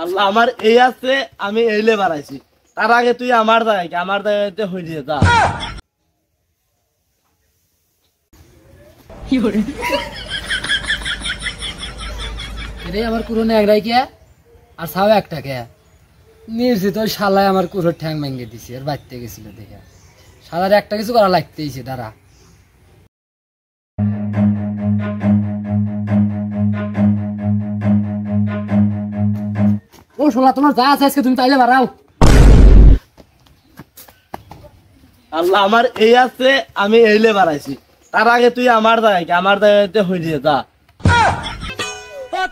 আল্লাহ আমার এই আছে, আমি এইলে বাড়াইছি। তার আগে তুই আমার জায়গাতে হয়ে দিয়ে যা। আমার কুরনে একটাই কে আর ছাও একটা কে নিয়েছি তো শালায় আমার কুরোর ঠ্যাং ভেঙে দিছি আর বাড়তে গেছিল দেখে শালার একটা কিছু করা লাগতেইছে দাঁড়া। ও শালা তোমার যা আছে আজকে তুমি তাইলে বাড়াও। আল্লাহ আমার এই আছে, আমি এইলে বাড়াইছি। তার আগে তুই আমার জায়গাতে হয়ে দিয়ে যা।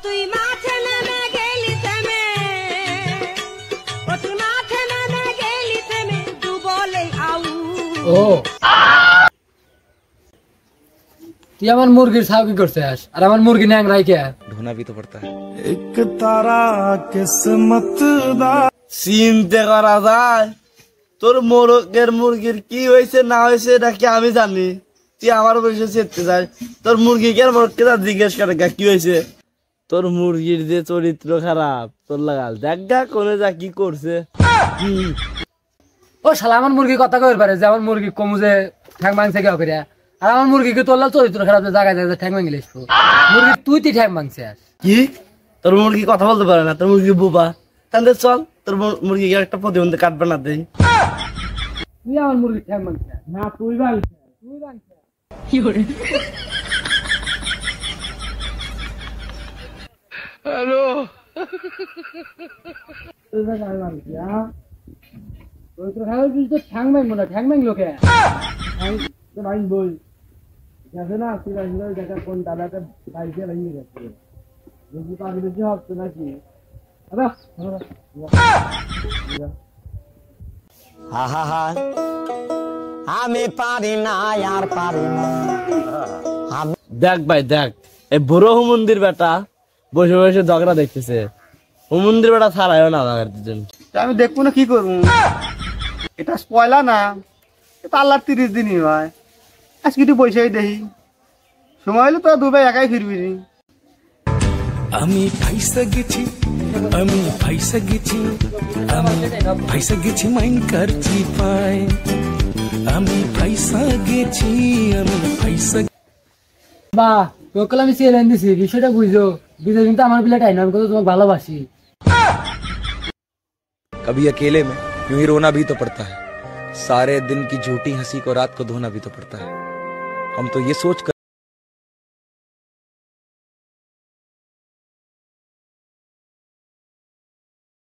তুই মাঠে নেমে গেলি থেমে, তুই মাঠে নেমে গেলি থেমে, তু বলে আউ। ও তুই আমার মুরগির ছাও কি করছিস আর আমার মুরগি ন্যাং রাইকে ढूंढना भी तो पड़ता है। एक तारा किस्मत दा চিনতে করা যায়? তোর মোরগের মুরগির কি হয়েছে না হয়েছে এটা কি আমি জানি? তুই আমার বসে চেতে যাস, তোর মুরগিকে মোরগকে জিজ্ঞেস করে কি হয়েছে। তোর মুরগির যে চরিত্র খারাপ, তোর লাগাল দেখ গা কোনে যা কি করছে। ও শালা আমার মুরগি কথা কইর পারে যে আমার মুরগি কমুজে ঠ্যাং ভাঙছে কেউ করে আর আমার মুরগিকে তোরলাল চরিত্র খারাপ জায়গায় জায়গায় ঠ্যাং ভাঙিলে মুরগি তুই ঠ্যাং ভাঙছিস কি? তোর মুরগি কথা বলতে পারে না? তোর মুরগি বোবা? তাহলে চল তোর মুরগিকে একটা প্রতিবন্ধী কাটবে না দেই। তুই আমার মুরগি ঠ্যাং ভাঙছিস না তুই ভাঙছিস। তুই ভাঙছিস চরিত্র খারাপ তো ঠ্যাং ভাঙবো না ঠ্যাং ভাঙলো কে বই গেছে না, তুই দেখা কোন দাদাটা বাইকে ভেঙে গেছে, বুঝলি পাবি বেশি হচ্ছে নাকি? আমি পারি না আর পারি না। দেখ ভাই দেখ, এই বড় হুমন্দির বেটা বসে বসে ঝগড়া দেখতেছে। হুমন্দির বেটা ছাড়াইও না আমাদের জন্য। আমি দেখবো না কি করবো? এটা স্পয়লা না, এটা আল্লাহর 30 দিনই হয়। আজকে তুই পয়সাই দেখি, সময় হলে তোরা দুবাই একাই ফিরবি। আমি ফাইসা গেছি, আমি ফাইসা গেছি, আমি ফাইসা গেছি মাইন করছি পায়। আমি ফাইসা গেছি, আমি ফাইসা। বাহ তোকে আমি চ্যালেঞ্জ দিছি, বিষয়টা বুঝো বুঝে কিন্তু আমার পিলাটাই না, আমি কত তোমাকে ভালোবাসি। कभी अकेले में यूं ही रोना भी तो पड़ता है, सारे दिन की झूठी हंसी को रात को धोना भी तो पड़ता है। हम तो ये सोच कर